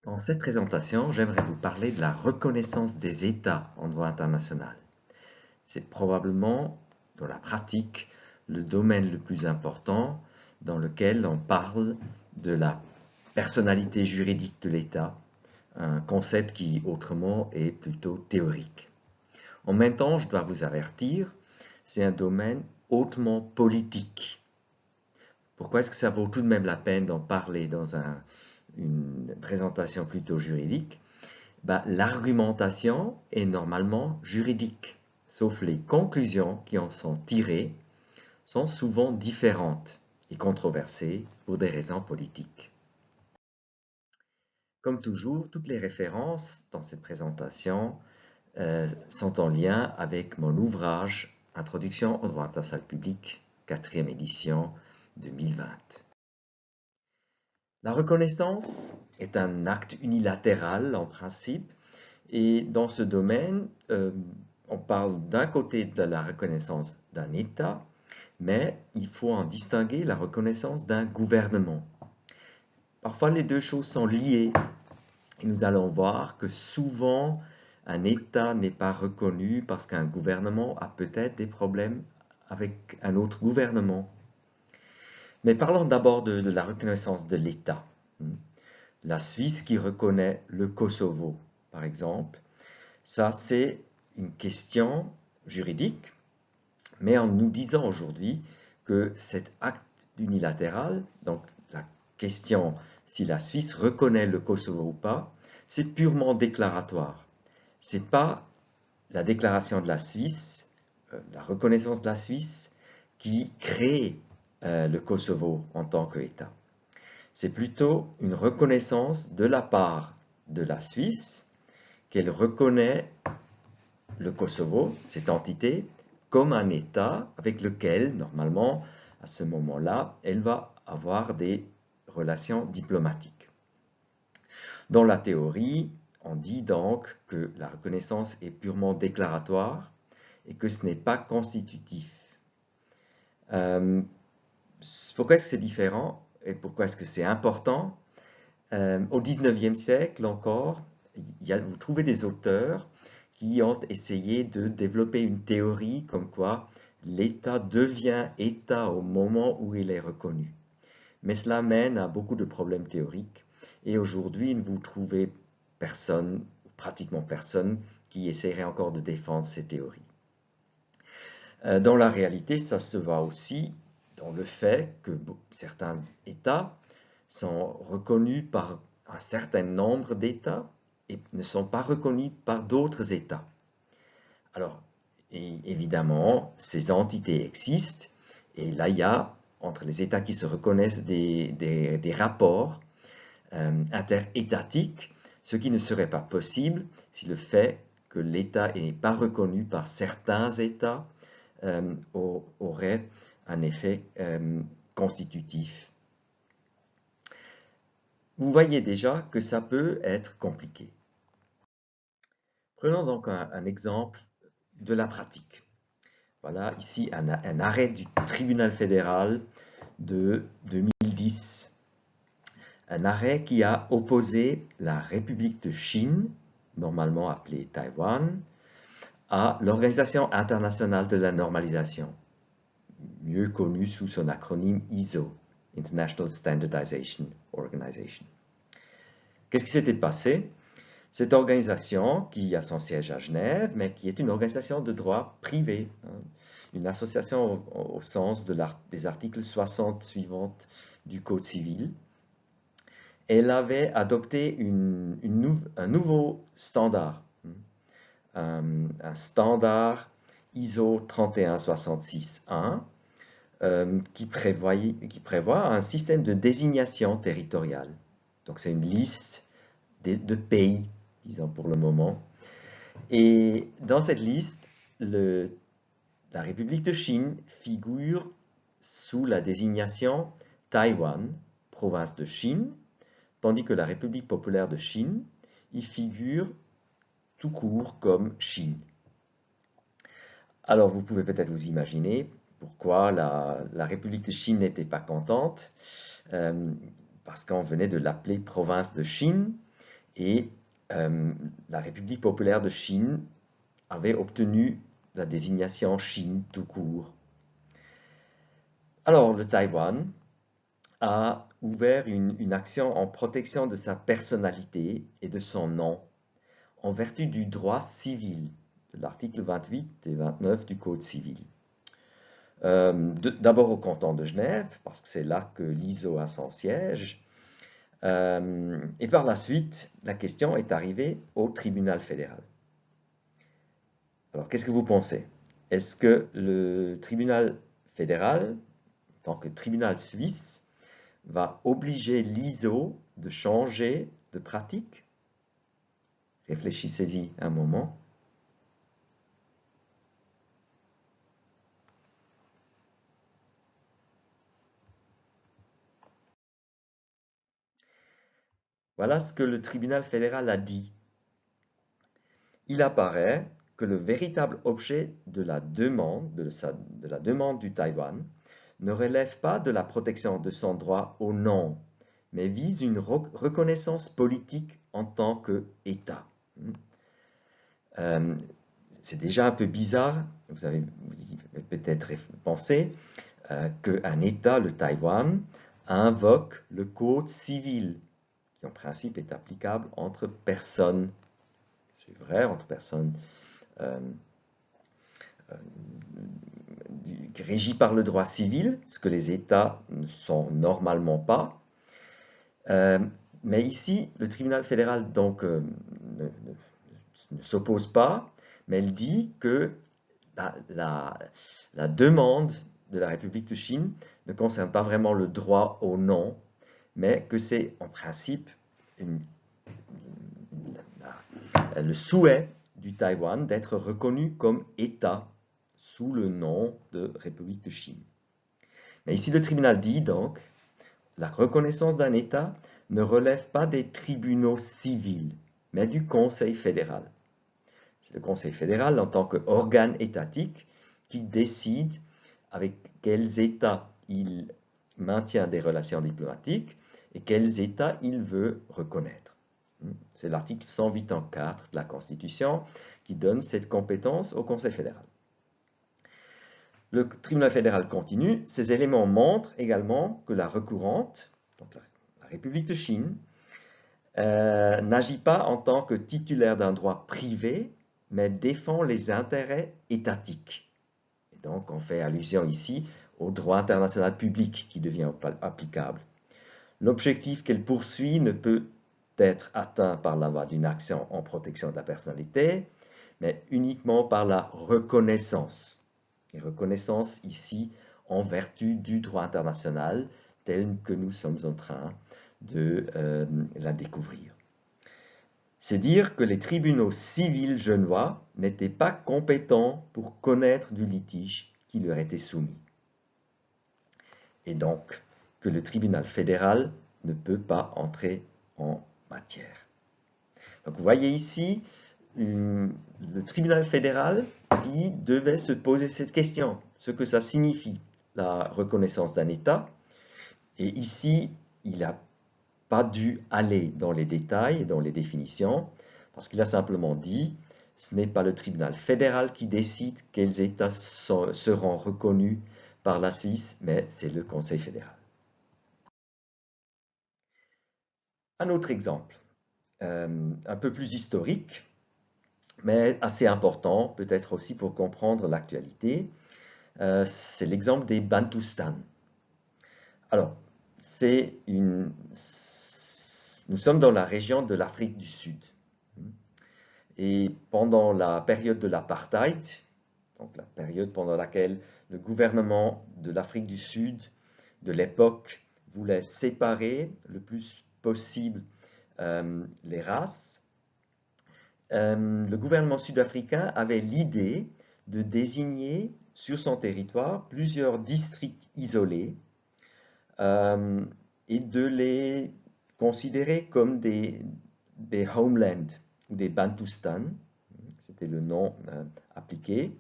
Dans cette présentation, j'aimerais vous parler de la reconnaissance des États en droit international. C'est probablement, dans la pratique, le domaine le plus important dans lequel on parle de la personnalité juridique de l'État, un concept qui, autrement, est plutôt théorique. En même temps, je dois vous avertir, c'est un domaine hautement politique. Pourquoi est-ce que ça vaut tout de même la peine d'en parler dans une présentation plutôt juridique? L'argumentation est normalement juridique, sauf les conclusions qui en sont tirées sont souvent différentes et controversées pour des raisons politiques. Comme toujours, toutes les références dans cette présentation sont en lien avec mon ouvrage « Introduction au droit international public », 4e édition 2020. La reconnaissance est un acte unilatéral en principe et dans ce domaine, on parle d'un côté de la reconnaissance d'un État, mais il faut en distinguer la reconnaissance d'un gouvernement. Parfois, les deux choses sont liées et nous allons voir que souvent, un État n'est pas reconnu parce qu'un gouvernement a peut-être des problèmes avec un autre gouvernement. Mais parlons d'abord de la reconnaissance de l'État. La Suisse qui reconnaît le Kosovo, par exemple, ça c'est une question juridique, mais en nous disant aujourd'hui que cet acte unilatéral, donc la question si la Suisse reconnaît le Kosovo ou pas, c'est purement déclaratoire. Ce n'est pas la déclaration de la Suisse, la reconnaissance de la Suisse qui crée le Kosovo en tant qu'État. C'est plutôt une reconnaissance de la part de la Suisse qu'elle reconnaît le Kosovo, cette entité, comme un État avec lequel, normalement, à ce moment-là, elle va avoir des relations diplomatiques. Dans la théorie, on dit donc que la reconnaissance est purement déclaratoire et que ce n'est pas constitutif. Pourquoi est-ce que c'est différent et pourquoi est-ce que c'est important? Au XIXe siècle encore, vous trouvez des auteurs qui ont essayé de développer une théorie comme quoi l'État devient État au moment où il est reconnu. Mais cela mène à beaucoup de problèmes théoriques et aujourd'hui, vous trouvez personne, pratiquement personne, qui essaierait encore de défendre ces théories. Dans la réalité, ça se voit aussi dans le fait que certains États sont reconnus par un certain nombre d'États et ne sont pas reconnus par d'autres États. Alors, évidemment, ces entités existent et là, il y a, entre les États qui se reconnaissent, des rapports interétatiques, ce qui ne serait pas possible si le fait que l'État n'est pas reconnu par certains États aurait un effet constitutif. Vous voyez déjà que ça peut être compliqué. Prenons donc un exemple de la pratique. Voilà ici un arrêt du tribunal fédéral de 2010. Un arrêt qui a opposé la République de Chine, normalement appelée Taïwan, à l'Organisation internationale de la normalisation, mieux connue sous son acronyme ISO, International Standardization Organization. Qu'est-ce qui s'était passé? Cette organisation, qui a son siège à Genève, mais qui est une organisation de droit privé, une association au sens des articles 60 suivants du Code civil, elle avait adopté un nouveau standard, un standard ISO 31661, qui prévoit un système de désignation territoriale. Donc c'est une liste de pays, disons pour le moment. Et dans cette liste, la République de Chine figure sous la désignation Taïwan, province de Chine, tandis que la République populaire de Chine y figure tout court comme Chine. Alors vous pouvez peut-être vous imaginer pourquoi la République de Chine n'était pas contente, parce qu'on venait de l'appeler province de Chine, Et la République populaire de Chine avait obtenu la désignation Chine tout court. Alors, le Taïwan a ouvert une action en protection de sa personnalité et de son nom en vertu du droit civil, de l'article 28 et 29 du Code civil. D'abord au canton de Genève, parce que c'est là que l'ISO a son siège, et par la suite, la question est arrivée au tribunal fédéral. Alors, qu'est-ce que vous pensez? Est-ce que le tribunal fédéral, en tant que tribunal suisse, va obliger l'ISO de changer de pratique? Réfléchissez-y un moment. Voilà ce que le tribunal fédéral a dit. Il apparaît que le véritable objet de la demande, du Taïwan ne relève pas de la protection de son droit au nom, mais vise une reconnaissance politique en tant qu'État. C'est déjà un peu bizarre, vous avez peut-être pensé, qu'un État, le Taïwan, invoque le code civil, qui en principe est applicable entre personnes. C'est vrai, entre personnes régies par le droit civil, ce que les États ne sont normalement pas. Mais ici, le tribunal fédéral donc ne s'oppose pas, mais il dit que la demande de la République de Chine ne concerne pas vraiment le droit au nom, mais que c'est en principe le souhait du Taïwan d'être reconnu comme État sous le nom de République de Chine. Mais ici, le tribunal dit donc, la reconnaissance d'un État ne relève pas des tribunaux civils, mais du Conseil fédéral. C'est le Conseil fédéral en tant qu'organe étatique qui décide avec quels États il maintient des relations diplomatiques et quels États il veut reconnaître. C'est l'article 184 de la Constitution qui donne cette compétence au Conseil fédéral. Le tribunal fédéral continue. Ces éléments montrent également que la recourante, donc la République de Chine, n'agit pas en tant que titulaire d'un droit privé, mais défend les intérêts étatiques. Et donc, on fait allusion ici au droit international public qui devient applicable. L'objectif qu'elle poursuit ne peut être atteint par la voie d'une action en protection de la personnalité, mais uniquement par la reconnaissance. Et reconnaissance ici en vertu du droit international tel que nous sommes en train de la découvrir. C'est dire que les tribunaux civils genevois n'étaient pas compétents pour connaître du litige qui leur était soumis. Et donc que le tribunal fédéral ne peut pas entrer en matière. Donc vous voyez ici le tribunal fédéral qui devait se poser cette question, ce que ça signifie, la reconnaissance d'un État. Et ici, il n'a pas dû aller dans les détails et dans les définitions, parce qu'il a simplement dit, ce n'est pas le tribunal fédéral qui décide quels États seront reconnus par la Suisse, mais c'est le Conseil fédéral. Un autre exemple, un peu plus historique, mais assez important, peut-être aussi pour comprendre l'actualité, c'est l'exemple des Bantoustans. Alors, nous sommes dans la région de l'Afrique du Sud. Et pendant la période de l'apartheid, donc la période pendant laquelle le gouvernement de l'Afrique du Sud de l'époque voulait séparer le plus possible les races, le gouvernement sud-africain avait l'idée de désigner sur son territoire plusieurs districts isolés et de les considérer comme des homelands ou des Bantoustans, c'était le nom appliqué,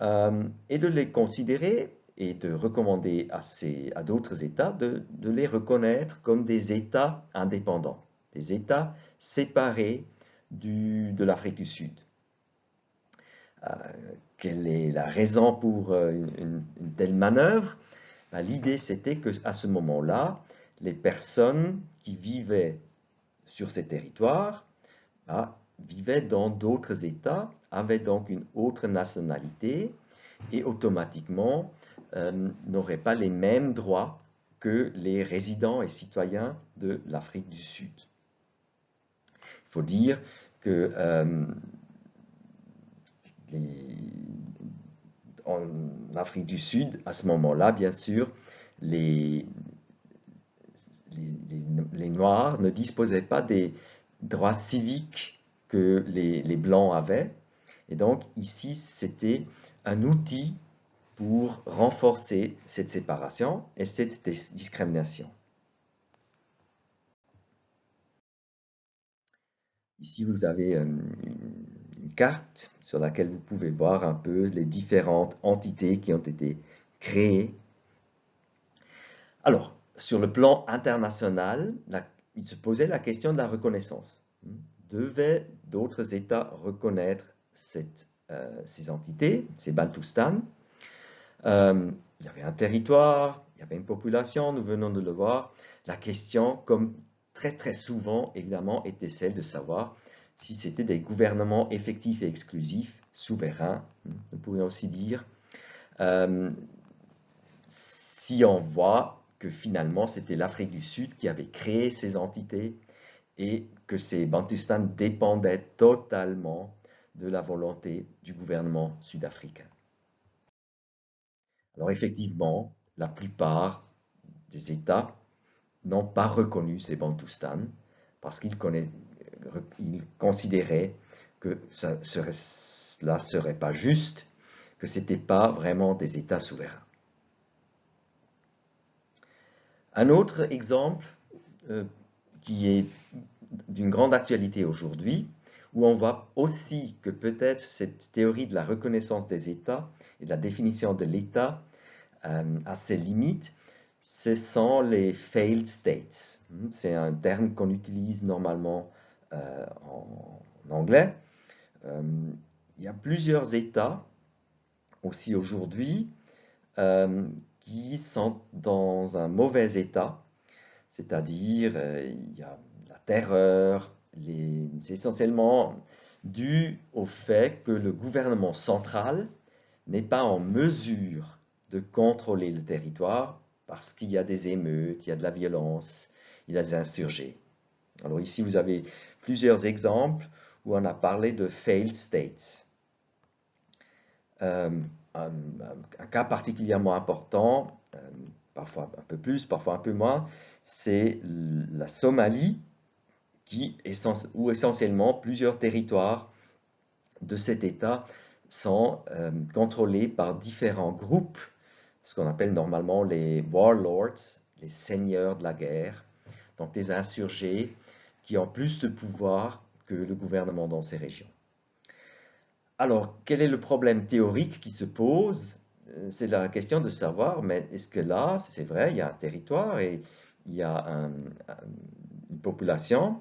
et de les considérer et de recommander à d'autres États de les reconnaître comme des États indépendants. des États séparés de l'Afrique du Sud. Quelle est la raison pour une telle manœuvre? L'idée, c'était qu'à ce moment-là, les personnes qui vivaient sur ces territoires vivaient dans d'autres États, avaient donc une autre nationalité et automatiquement n'auraient pas les mêmes droits que les résidents et citoyens de l'Afrique du Sud. Il faut dire que en Afrique du Sud, à ce moment-là, bien sûr, les Noirs ne disposaient pas des droits civiques que les Blancs avaient. Et donc, ici, c'était un outil pour renforcer cette séparation et cette discrimination. Ici, vous avez une carte sur laquelle vous pouvez voir un peu les différentes entités qui ont été créées. Alors, sur le plan international, il se posait la question de la reconnaissance. Devaient d'autres États reconnaître ces entités, ces Bantoustans? Il y avait un territoire, il y avait une population, nous venons de le voir. La question, comme très souvent, évidemment, était celle de savoir si c'était des gouvernements effectifs et exclusifs, souverains, nous pourrions aussi dire. Si on voit que finalement, c'était l'Afrique du Sud qui avait créé ces entités et que ces Bantoustans dépendaient totalement de la volonté du gouvernement sud-africain. Alors effectivement, la plupart des États n'ont pas reconnu ces Bantoustans parce qu'ils considéraient que cela serait pas juste, que ce n'était pas vraiment des États souverains. Un autre exemple qui est d'une grande actualité aujourd'hui, où on voit aussi que peut-être cette théorie de la reconnaissance des États et de la définition de l'État a ses limites, ce sont les failed states. C'est un terme qu'on utilise normalement en anglais. Il y a plusieurs États aussi aujourd'hui qui sont dans un mauvais état, c'est-à-dire il y a la terreur, c'est essentiellement dû au fait que le gouvernement central n'est pas en mesure de contrôler le territoire parce qu'il y a des émeutes, il y a de la violence, il y a des insurgés. Alors ici, vous avez plusieurs exemples où on a parlé de failed states. Un cas particulièrement important, parfois un peu plus, parfois un peu moins, c'est la Somalie, où essentiellement plusieurs territoires de cet État sont contrôlés par différents groupes, ce qu'on appelle normalement les warlords, les seigneurs de la guerre, donc des insurgés qui ont plus de pouvoir que le gouvernement dans ces régions. Alors, quel est le problème théorique qui se pose? C'est la question de savoir, mais est-ce que là, c'est vrai, il y a un territoire et il y a une population,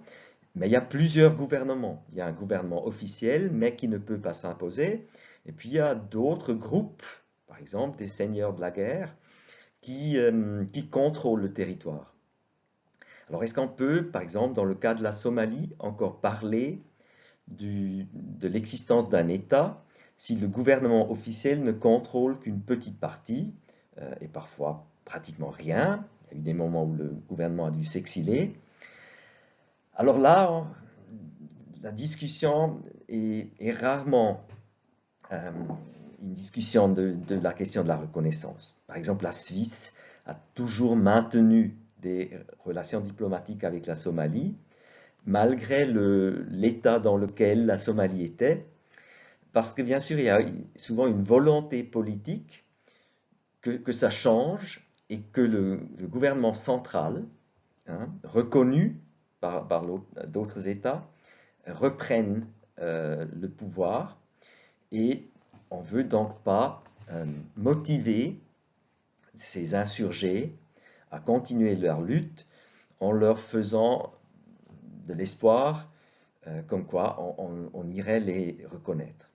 mais il y a plusieurs gouvernements. Il y a un gouvernement officiel, mais qui ne peut pas s'imposer. Et puis il y a d'autres groupes, par exemple des seigneurs de la guerre, qui contrôlent le territoire. Alors est-ce qu'on peut, par exemple, dans le cas de la Somalie, encore parler de l'existence d'un État si le gouvernement officiel ne contrôle qu'une petite partie, et parfois pratiquement rien? Il y a eu des moments où le gouvernement a dû s'exiler. Alors là, la discussion est rarement une discussion de la question de la reconnaissance. Par exemple, la Suisse a toujours maintenu des relations diplomatiques avec la Somalie, malgré l'état dans lequel la Somalie était, parce que bien sûr, il y a souvent une volonté politique que ça change et que le gouvernement central, reconnu par d'autres États, reprenne le pouvoir, et on ne veut donc pas motiver ces insurgés à continuer leur lutte en leur faisant de l'espoir, comme quoi on irait les reconnaître.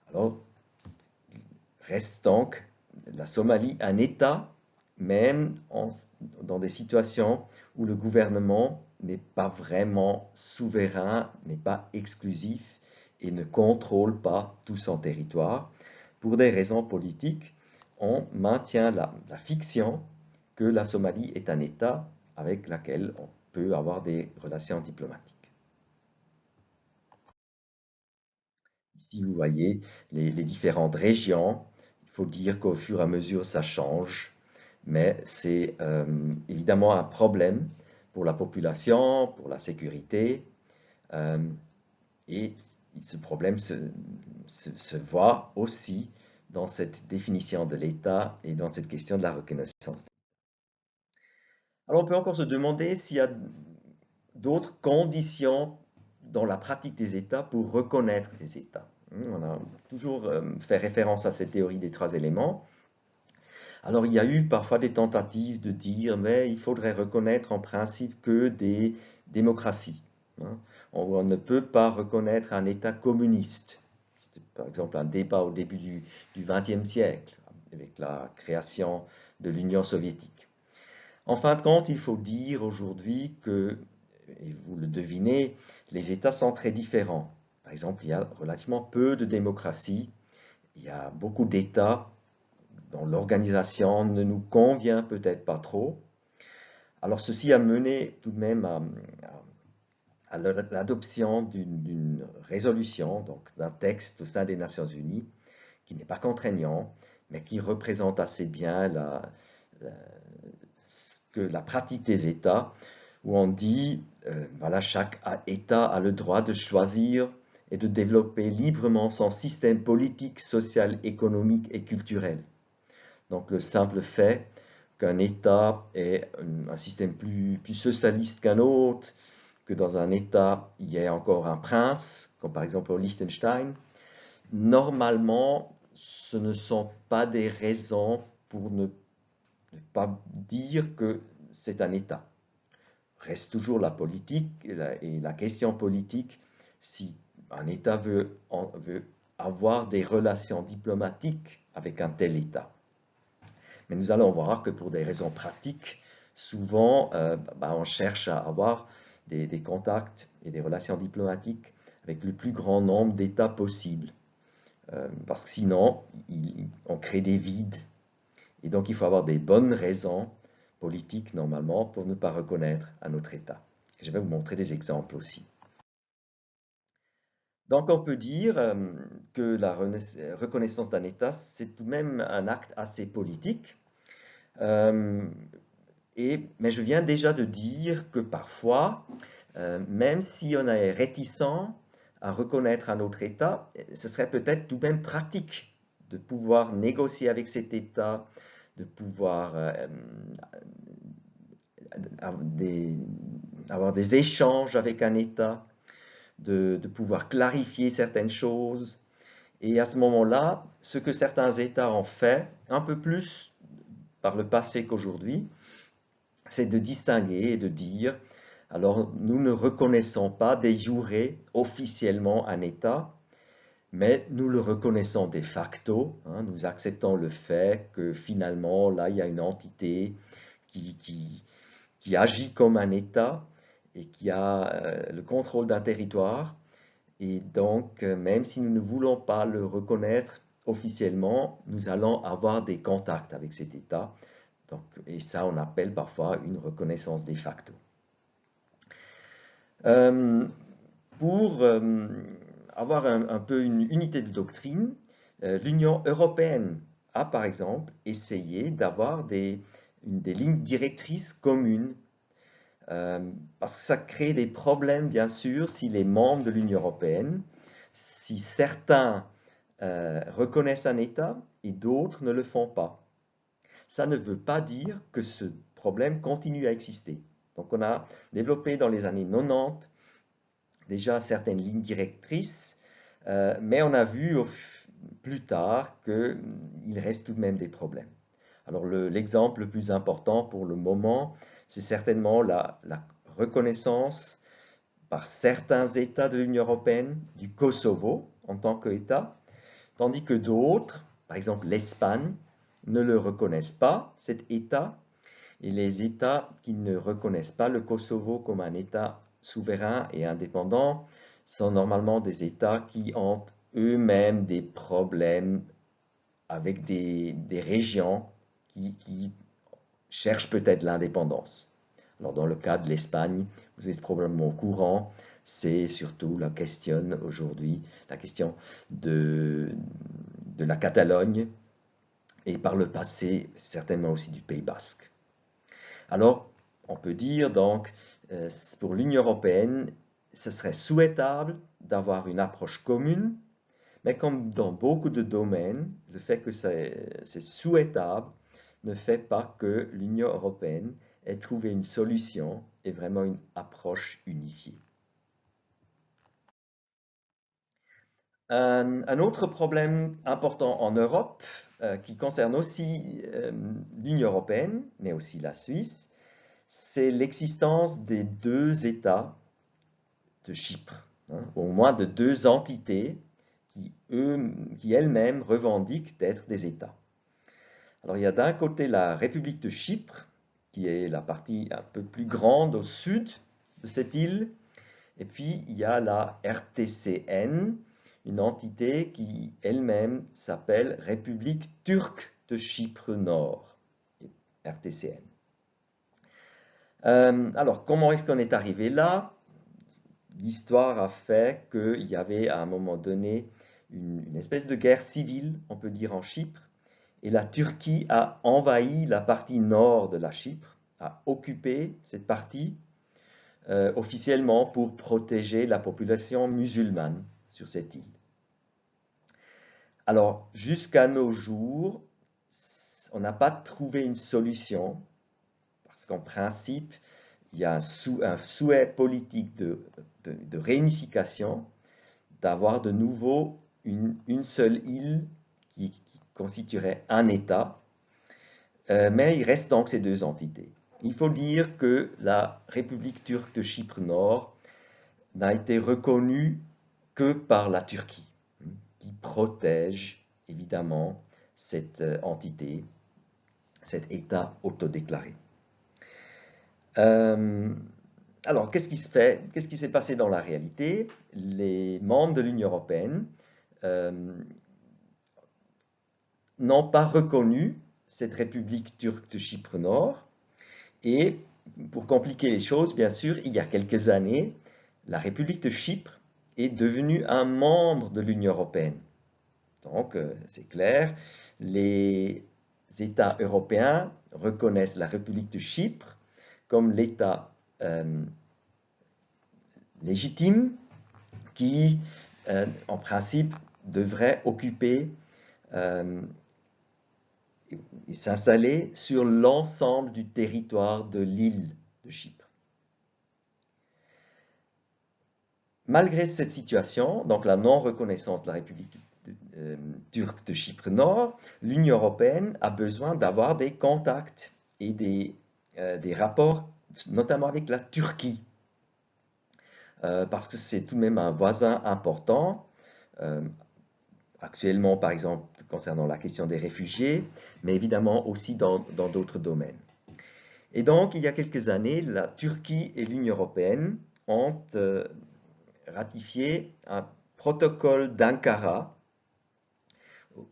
Alors, reste donc la Somalie un État, même dans des situations où le gouvernement n'est pas vraiment souverain, n'est pas exclusif et ne contrôle pas tout son territoire. Pour des raisons politiques, on maintient la fiction que la Somalie est un État avec lequel on peut avoir des relations diplomatiques. Ici, vous voyez les différentes régions. Il faut dire qu'au fur et à mesure, ça change, mais c'est évidemment un problème pour la population, pour la sécurité, et ce problème se voit aussi dans cette définition de l'État et dans cette question de la reconnaissance. Alors on peut encore se demander s'il y a d'autres conditions dans la pratique des États pour reconnaître des États. On a toujours fait référence à cette théorie des 3 éléments. Alors il y a eu parfois des tentatives de dire mais il faudrait reconnaître en principe que des démocraties. On ne peut pas reconnaître un État communiste. Par exemple, un débat au début du XXe siècle, avec la création de l'Union soviétique. En fin de compte, il faut dire aujourd'hui que, et vous le devinez, les États sont très différents. Par exemple, il y a relativement peu de démocratie, il y a beaucoup d'États dont l'organisation ne nous convient peut-être pas trop. Alors ceci a mené tout de même à l'adoption d'une résolution, donc d'un texte au sein des Nations Unies, qui n'est pas contraignant, mais qui représente assez bien la pratique des États, où on dit, voilà, chaque État a le droit de choisir et de développer librement son système politique, social, économique et culturel. Donc le simple fait qu'un État ait un système plus socialiste qu'un autre, que dans un État il y ait encore un prince, comme par exemple au Liechtenstein, normalement ce ne sont pas des raisons pour ne pas dire que c'est un État. Reste toujours la politique et la question politique si un État veut avoir des relations diplomatiques avec un tel État. Mais nous allons voir que pour des raisons pratiques, souvent on cherche à avoir des contacts et des relations diplomatiques avec le plus grand nombre d'États possible. Parce que sinon, on crée des vides. Et donc, il faut avoir des bonnes raisons politiques, normalement, pour ne pas reconnaître un autre État. Je vais vous montrer des exemples aussi. Donc, on peut dire que la reconnaissance d'un État, c'est tout de même un acte assez politique. Mais je viens déjà de dire que parfois, même si on est réticent à reconnaître un autre État, ce serait peut-être tout de même pratique de pouvoir négocier avec cet État, de pouvoir avoir des échanges avec un État, de pouvoir clarifier certaines choses. Et à ce moment-là, ce que certains États ont fait, un peu plus par le passé qu'aujourd'hui, c'est de distinguer et de dire, alors nous ne reconnaissons pas de jure officiellement un État, mais nous le reconnaissons de facto, nous acceptons le fait que finalement, là, il y a une entité qui agit comme un État et qui a le contrôle d'un territoire. Et donc, même si nous ne voulons pas le reconnaître officiellement, nous allons avoir des contacts avec cet État. Donc, et ça, on appelle parfois une reconnaissance de facto. Pour avoir un peu une unité de doctrine, l'Union européenne a par exemple essayé d'avoir des lignes directrices communes, parce que ça crée des problèmes bien sûr si les membres de l'Union européenne, si certains reconnaissent un État et d'autres ne le font pas. Ça ne veut pas dire que ce problème continue à exister. Donc on a développé dans les années 90 déjà certaines lignes directrices, mais on a vu plus tard qu'il reste tout de même des problèmes. Alors l'exemple le plus important pour le moment, c'est certainement la reconnaissance par certains États de l'Union européenne du Kosovo en tant qu'État, tandis que d'autres, par exemple l'Espagne, ne le reconnaissent pas, cet État, et les États qui ne reconnaissent pas le Kosovo comme un État souverain et indépendant sont normalement des États qui ont eux-mêmes des problèmes avec des régions qui cherchent peut-être l'indépendance. Alors dans le cas de l'Espagne, vous êtes probablement au courant, c'est surtout la question aujourd'hui, la question de la Catalogne et par le passé certainement aussi du Pays basque. Alors on peut dire donc pour l'Union européenne, ce serait souhaitable d'avoir une approche commune, mais comme dans beaucoup de domaines, le fait que c'est souhaitable ne fait pas que l'Union européenne ait trouvé une solution et vraiment une approche unifiée. Un autre problème important en Europe, qui concerne aussi l'Union européenne, mais aussi la Suisse, c'est l'existence des deux États de Chypre, hein, au moins de deux entités qui elles-mêmes revendiquent d'être des États. Alors il y a d'un côté la République de Chypre, qui est la partie un peu plus grande au sud de cette île, et puis il y a la RTCN, une entité qui elle-même s'appelle République turque de Chypre Nord, RTCN. Alors comment est-ce qu'on est arrivé là? L'histoire a fait qu'il y avait à un moment donné une espèce de guerre civile, on peut dire, en Chypre, et la Turquie a envahi la partie nord de la Chypre, a occupé cette partie officiellement pour protéger la population musulmane sur cette île. Alors, jusqu'à nos jours, on n'a pas trouvé une solution, parce qu'en principe, il y a un souhait politique de réunification, d'avoir de nouveau une seule île qui constituerait un État, mais il reste donc ces deux entités. Il faut dire que la République turque de Chypre Nord n'a été reconnue que par la Turquie, qui protège évidemment cette entité, cet État autodéclaré. Alors, qu'est-ce qui s'est passé dans la réalité? Les membres de l'Union européenne n'ont pas reconnu cette République turque de Chypre Nord. Et pour compliquer les choses, bien sûr, il y a quelques années, la République de Chypre est devenue un membre de l'Union européenne. Donc, c'est clair, les États européens reconnaissent la République de Chypre comme l'État légitime qui, en principe, devrait occuper et s'installer sur l'ensemble du territoire de l'île de Chypre. Malgré cette situation, donc la non-reconnaissance de la République turque de Chypre Nord, l'Union européenne a besoin d'avoir des contacts et des rapports, notamment avec la Turquie, parce que c'est tout de même un voisin important, actuellement par exemple concernant la question des réfugiés, mais évidemment aussi dans d'autres domaines. Et donc, il y a quelques années, la Turquie et l'Union européenne ont ratifié un protocole d'Ankara,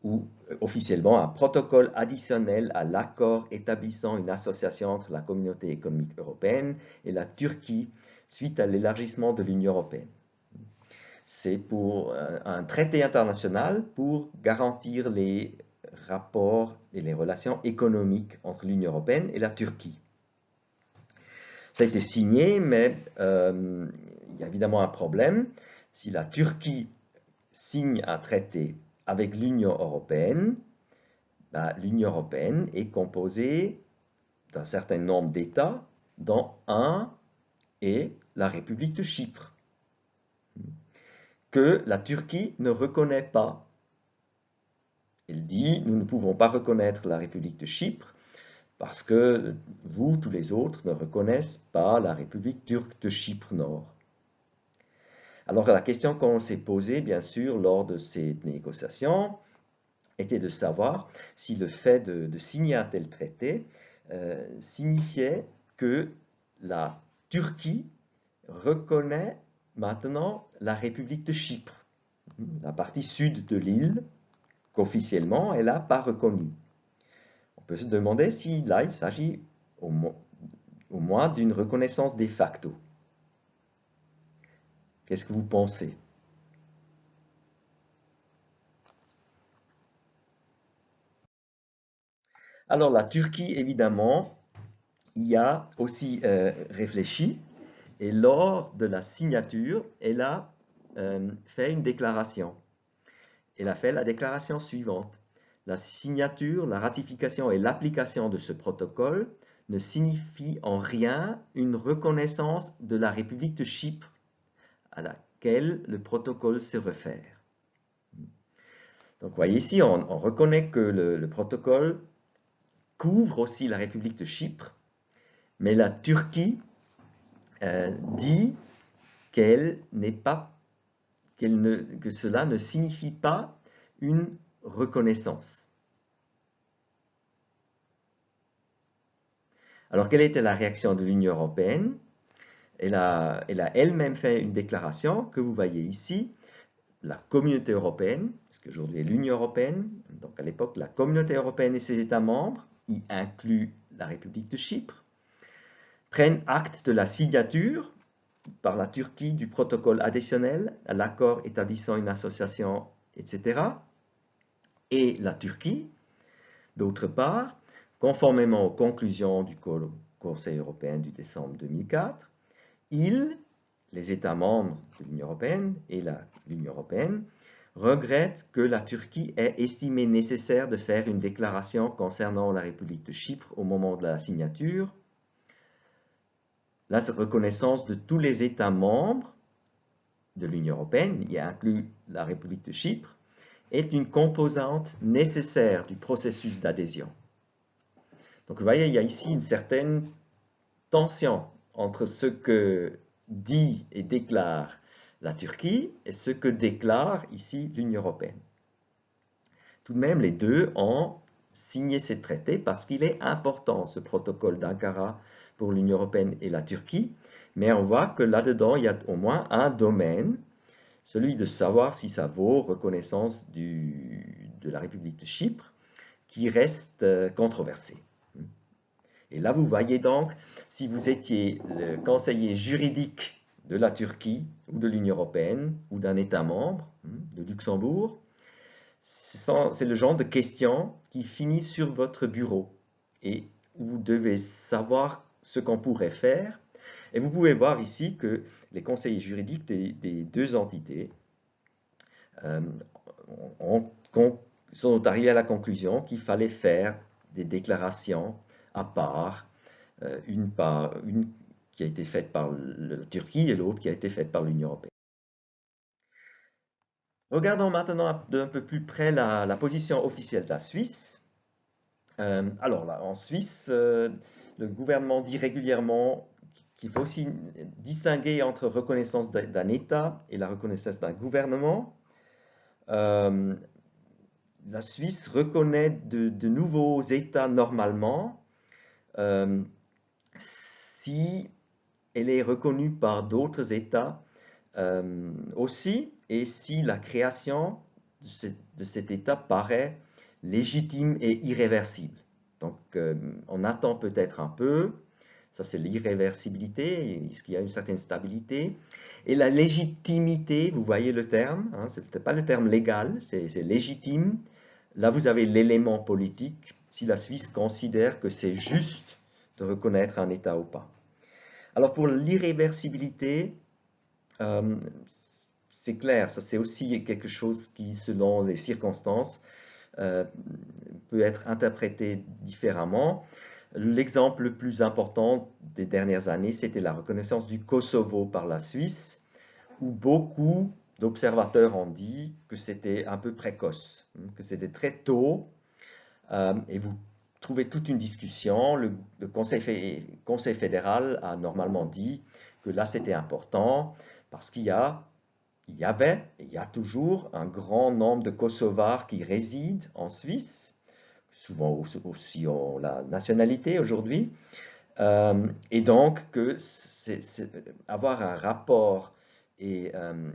ou officiellement un protocole additionnel à l'accord établissant une association entre la Communauté économique européenne et la Turquie suite à l'élargissement de l'Union européenne. C'est pour un traité international pour garantir les rapports et les relations économiques entre l'Union européenne et la Turquie. Ça a été signé, mais il y a évidemment un problème. Si la Turquie signe un traité avec l'Union européenne, l'Union européenne est composée d'un certain nombre d'États, dont un est la République de Chypre, que la Turquie ne reconnaît pas. Elle dit, nous ne pouvons pas reconnaître la République de Chypre parce que vous, tous les autres, ne reconnaissent pas la République turque de Chypre Nord. Alors la question qu'on s'est posée, bien sûr, lors de ces négociations, était de savoir si le fait de signer un tel traité signifiait que la Turquie reconnaît maintenant la République de Chypre, la partie sud de l'île, qu'officiellement elle n'a pas reconnue. On peut se demander si là il s'agit au moins d'une reconnaissance de facto. Qu'est-ce que vous pensez? Alors la Turquie, évidemment, y a aussi réfléchi et lors de la signature, elle a fait une déclaration. Elle a fait la déclaration suivante. La signature, la ratification et l'application de ce protocole ne signifient en rien une reconnaissance de la République de Chypre à laquelle le protocole se réfère. Donc, vous voyez ici, on reconnaît que le protocole couvre aussi la République de Chypre, mais la Turquie dit que cela ne signifie pas une reconnaissance. Alors, quelle était la réaction de l'Union européenne? Elle a elle-même fait une déclaration que vous voyez ici. La communauté européenne, parce qu'aujourd'hui l'Union européenne, donc à l'époque la communauté européenne et ses États membres, y inclut la République de Chypre, prennent acte de la signature par la Turquie du protocole additionnel à l'accord établissant une association, etc. Et la Turquie, d'autre part, conformément aux conclusions du Conseil européen du décembre 2004, les États membres de l'Union européenne et l'Union européenne regrettent que la Turquie ait estimé nécessaire de faire une déclaration concernant la République de Chypre au moment de la signature. La reconnaissance de tous les États membres de l'Union européenne, y inclut la République de Chypre, est une composante nécessaire du processus d'adhésion. Donc vous voyez, il y a ici une certaine tension entre ce que dit et déclare la Turquie et ce que déclare ici l'Union européenne. Tout de même, les deux ont signé ces traités parce qu'il est important, ce protocole d'Ankara pour l'Union européenne et la Turquie, mais on voit que là-dedans, il y a au moins un domaine, celui de savoir si ça vaut reconnaissance de la République de Chypre, qui reste controversé. Et là, vous voyez donc, si vous étiez le conseiller juridique de la Turquie ou de l'Union européenne ou d'un État membre, de Luxembourg, c'est le genre de questions qui finit sur votre bureau et vous devez savoir ce qu'on pourrait faire. Et vous pouvez voir ici que les conseillers juridiques des deux entités sont arrivés à la conclusion qu'il fallait faire des déclarations à part, une qui a été faite par la Turquie et l'autre qui a été faite par l'Union européenne. Regardons maintenant d'un peu plus près la position officielle de la Suisse. Alors là, en Suisse, le gouvernement dit régulièrement qu'il faut aussi distinguer entre reconnaissance d'un État et la reconnaissance d'un gouvernement. La Suisse reconnaît de nouveaux États normalement si elle est reconnue par d'autres États aussi et si la création de cet État paraît légitime et irréversible. Donc on attend peut-être un peu, ça c'est l'irréversibilité, est-ce qu'il y a une certaine stabilité, et la légitimité, vous voyez le terme, hein, ce n'est pas le terme légal, c'est légitime. Là vous avez l'élément politique, si la Suisse considère que c'est juste de reconnaître un État ou pas. Alors pour l'irréversibilité, c'est clair, ça c'est aussi quelque chose qui, selon les circonstances, peut être interprété différemment. L'exemple le plus important des dernières années, c'était la reconnaissance du Kosovo par la Suisse, où beaucoup d'observateurs ont dit que c'était un peu précoce, que c'était très tôt, et vous trouvez toute une discussion. Le Conseil fédéral a normalement dit que là c'était important parce qu'il y a il y avait, et il y a toujours, un grand nombre de Kosovars qui résident en Suisse, souvent aussi ont la nationalité aujourd'hui, et donc que avoir un rapport et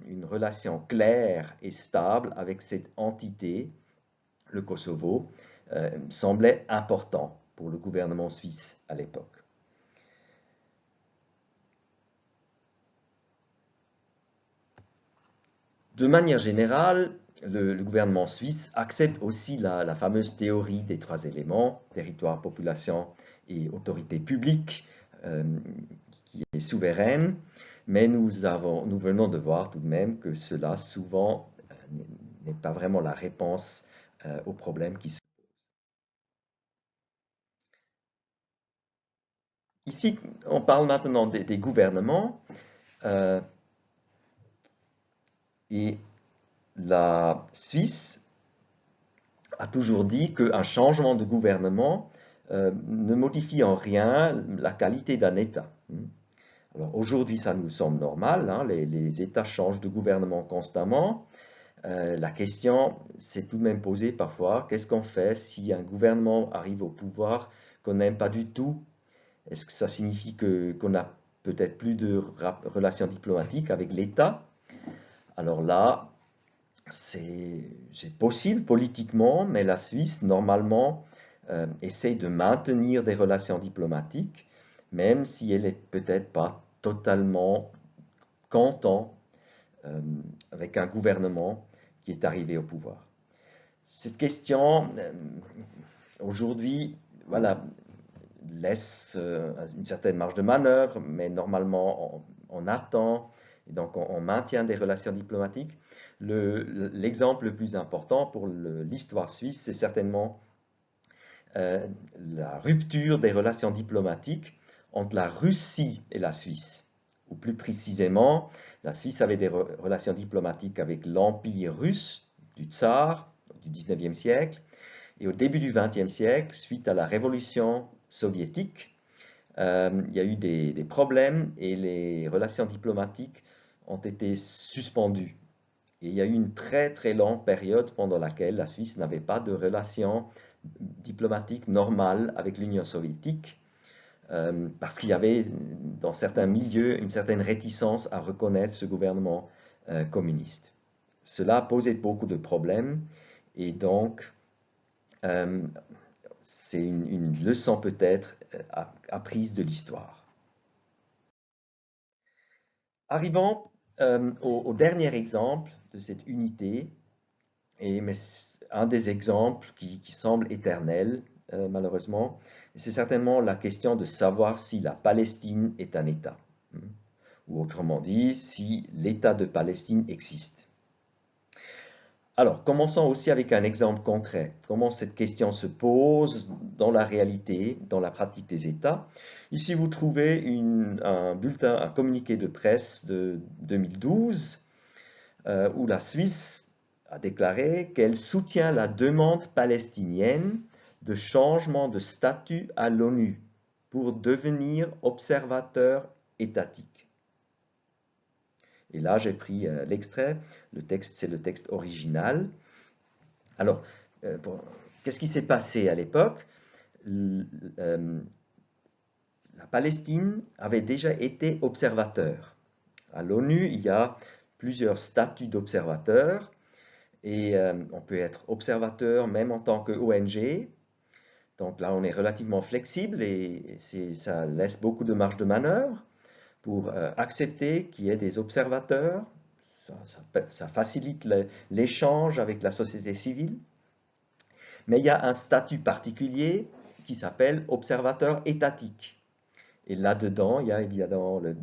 une relation claire et stable avec cette entité, le Kosovo, semblait important pour le gouvernement suisse à l'époque. De manière générale, le gouvernement suisse accepte aussi la fameuse théorie des trois éléments, territoire, population et autorité publique, qui est souveraine, mais nous venons de voir tout de même que cela souvent n'est pas vraiment la réponse aux problèmes qui se posent. Ici, on parle maintenant des gouvernements, et la Suisse a toujours dit qu'un changement de gouvernement ne modifie en rien la qualité d'un État. Alors aujourd'hui, ça nous semble normal, hein, les États changent de gouvernement constamment. La question s'est tout de même posée parfois, qu'est-ce qu'on fait si un gouvernement arrive au pouvoir qu'on n'aime pas du tout? Est-ce que ça signifie qu'on n'a peut-être plus de relations diplomatiques avec l'État? Alors là, c'est possible politiquement, mais la Suisse, normalement, essaie de maintenir des relations diplomatiques, même si elle n'est peut-être pas totalement contente avec un gouvernement qui est arrivé au pouvoir. Cette question, aujourd'hui, voilà, laisse une certaine marge de manœuvre, mais normalement, on attend, et donc on maintient des relations diplomatiques. L'exemple le plus important pour l'histoire suisse, c'est certainement la rupture des relations diplomatiques entre la Russie et la Suisse. Ou plus précisément, la Suisse avait des relations diplomatiques avec l'Empire russe du Tsar du 19e siècle. Et au début du 20e siècle, suite à la révolution soviétique, il y a eu des problèmes et les relations diplomatiques ont été suspendues. Et il y a eu une très très longue période pendant laquelle la Suisse n'avait pas de relations diplomatiques normales avec l'Union soviétique, parce qu'il y avait dans certains milieux une certaine réticence à reconnaître ce gouvernement communiste. Cela posait beaucoup de problèmes et donc c'est une leçon peut-être apprise de l'histoire. Arrivons au dernier exemple de cette unité, mais un des exemples qui semble éternel, malheureusement, c'est certainement la question de savoir si la Palestine est un État, ou autrement dit, si l'État de Palestine existe. Alors, commençons aussi avec un exemple concret. Comment cette question se pose dans la réalité, dans la pratique des États. Ici, vous trouvez un bulletin, un communiqué de presse de 2012, où la Suisse a déclaré qu'elle soutient la demande palestinienne de changement de statut à l'ONU pour devenir observateur étatique. Et là, j'ai pris l'extrait. Le texte, c'est le texte original. Alors, qu'est-ce qui s'est passé à l'époque? La Palestine avait déjà été observateur. À l'ONU, il y a plusieurs statuts d'observateur et on peut être observateur même en tant que ONG. Donc là, on est relativement flexible et ça laisse beaucoup de marge de manœuvre pour accepter qu'il y ait des observateurs. Ça facilite l'échange avec la société civile. Mais il y a un statut particulier qui s'appelle observateur étatique. Et là-dedans, il y a évidemment le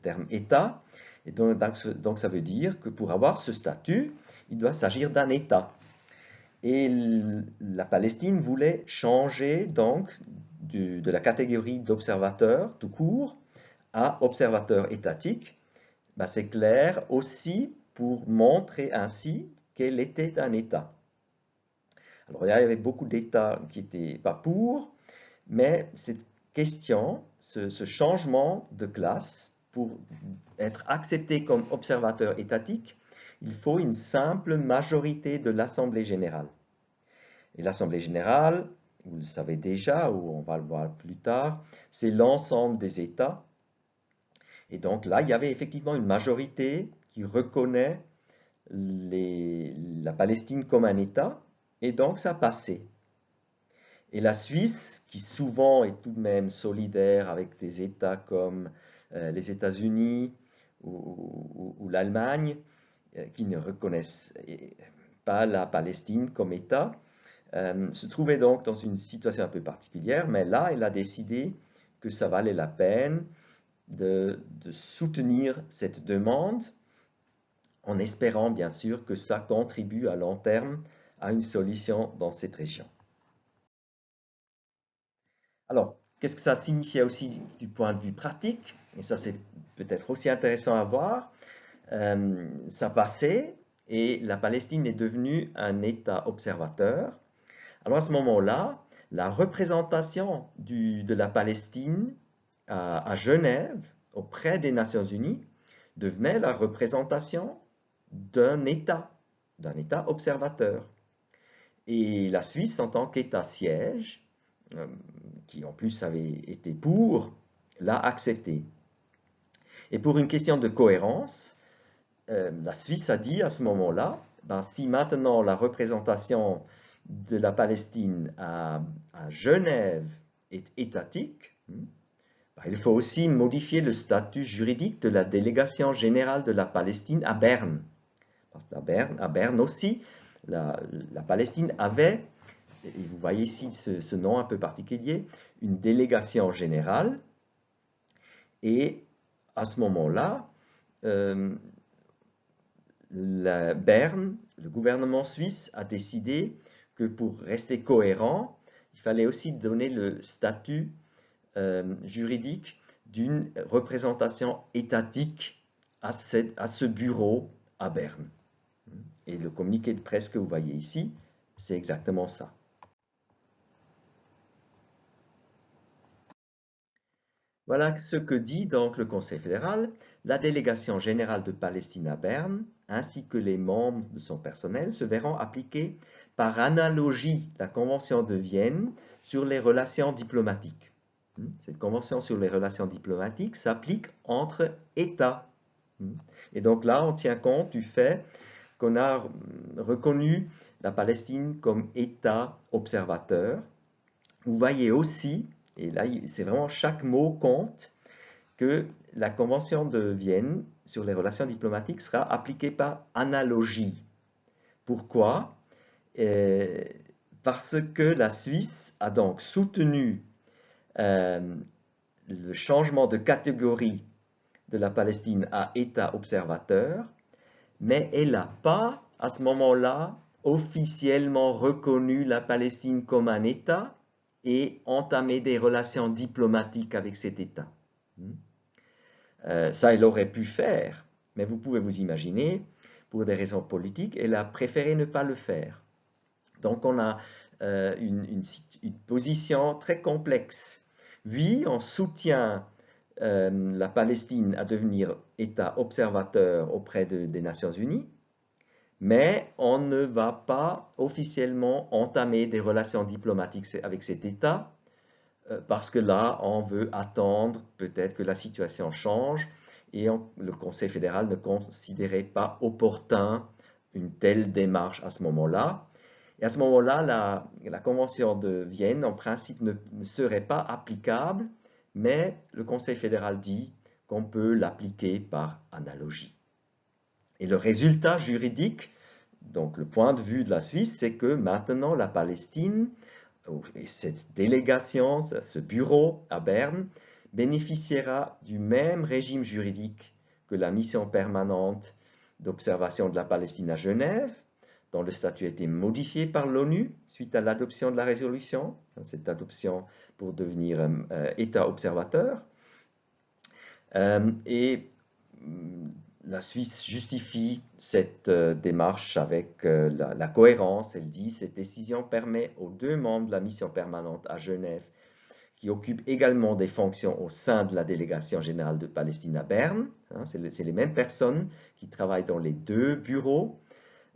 terme État. Et donc, ça veut dire que pour avoir ce statut, il doit s'agir d'un État. Et la Palestine voulait changer donc de la catégorie d'observateur tout court à observateur étatique. Ben, c'est clair aussi pour montrer ainsi qu'elle était un État. Alors, il y avait beaucoup d'États qui n'étaient pas pour, mais cette question, ce changement de classe, pour être accepté comme observateur étatique, il faut une simple majorité de l'Assemblée générale. Et l'Assemblée générale, vous le savez déjà, ou on va le voir plus tard, c'est l'ensemble des États. Et donc là, il y avait effectivement une majorité qui reconnaît la Palestine comme un État, et donc ça passait. Et la Suisse, qui souvent est tout de même solidaire avec des États comme les États-Unis ou l'Allemagne, qui ne reconnaissent pas la Palestine comme État, se trouvait donc dans une situation un peu particulière, mais là, elle a décidé que ça valait la peine de soutenir cette demande, en espérant bien sûr que ça contribue à long terme à une solution dans cette région. Alors, qu'est-ce que ça signifiait aussi du point de vue pratique? Et ça, c'est peut-être aussi intéressant à voir. Ça passait et la Palestine est devenue un État observateur. Alors à ce moment-là, la représentation de la Palestine à Genève auprès des Nations Unies devenait la représentation d'un État observateur. Et la Suisse, en tant qu'État siège, qui en plus avait été pour, l'a accepté. Et pour une question de cohérence, la Suisse a dit à ce moment-là, ben, si maintenant la représentation de la Palestine à Genève est étatique, ben, il faut aussi modifier le statut juridique de la délégation générale de la Palestine à Berne. Parce qu'à Berne aussi, la Palestine avait, et vous voyez ici ce nom un peu particulier, une délégation générale. Et à ce moment-là, Berne, le gouvernement suisse, a décidé que pour rester cohérent, il fallait aussi donner le statut juridique d'une représentation étatique à ce bureau à Berne. Et le communiqué de presse que vous voyez ici, c'est exactement ça. Voilà ce que dit donc le Conseil fédéral. La délégation générale de Palestine à Berne, ainsi que les membres de son personnel, se verront appliquer par analogie la Convention de Vienne sur les relations diplomatiques. Cette Convention sur les relations diplomatiques s'applique entre États. Et donc là, on tient compte du fait qu'on a reconnu la Palestine comme État observateur. Vous voyez aussi, et là c'est vraiment chaque mot compte, que la Convention de Vienne sur les relations diplomatiques sera appliquée par analogie. Pourquoi? Parce que la Suisse a donc soutenu le changement de catégorie de la Palestine à État observateur, mais elle n'a pas, à ce moment-là, officiellement reconnu la Palestine comme un État et entamé des relations diplomatiques avec cet État. Ça, elle aurait pu faire, mais vous pouvez vous imaginer, pour des raisons politiques, elle a préféré ne pas le faire. Donc on a une position très complexe. Oui, on soutient la Palestine à devenir État observateur auprès des Nations Unies, mais on ne va pas officiellement entamer des relations diplomatiques avec cet État, parce que là, on veut attendre peut-être que la situation change, et le Conseil fédéral ne considérait pas opportun une telle démarche à ce moment-là. Et à ce moment-là, la Convention de Vienne, en principe, ne serait pas applicable, mais le Conseil fédéral dit qu'on peut l'appliquer par analogie. Et le résultat juridique, donc le point de vue de la Suisse, c'est que maintenant la Palestine, et cette délégation, ce bureau à Berne, bénéficiera du même régime juridique que la mission permanente d'observation de la Palestine à Genève, dont le statut a été modifié par l'ONU suite à l'adoption de la résolution, cette adoption pour devenir État observateur. Et la Suisse justifie cette démarche avec la cohérence. Elle dit « Cette décision permet aux deux membres de la mission permanente à Genève qui occupent également des fonctions au sein de la délégation générale de Palestine à Berne, hein, c'est les mêmes personnes qui travaillent dans les deux bureaux,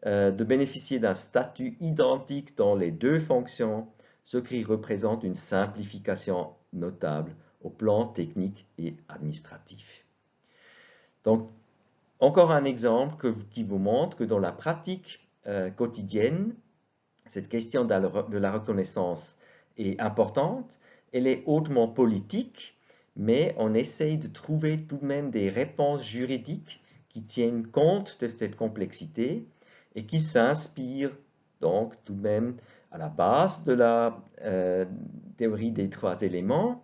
de bénéficier d'un statut identique dans les deux fonctions, ce qui représente une simplification notable au plan technique et administratif. Donc, encore un exemple qui vous montre que dans la pratique quotidienne, cette question de la reconnaissance est importante, elle est hautement politique, mais on essaye de trouver tout de même des réponses juridiques qui tiennent compte de cette complexité et qui s'inspirent donc tout de même à la base de la théorie des trois éléments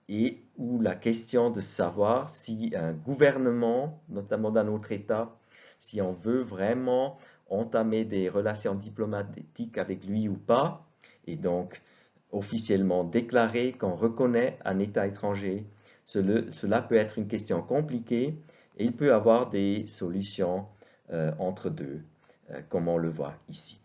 et où la question de savoir si un gouvernement, notamment d'un autre État, si on veut vraiment entamer des relations diplomatiques avec lui ou pas, et donc officiellement déclarer qu'on reconnaît un État étranger, cela peut être une question compliquée et il peut y avoir des solutions entre deux, comme on le voit ici.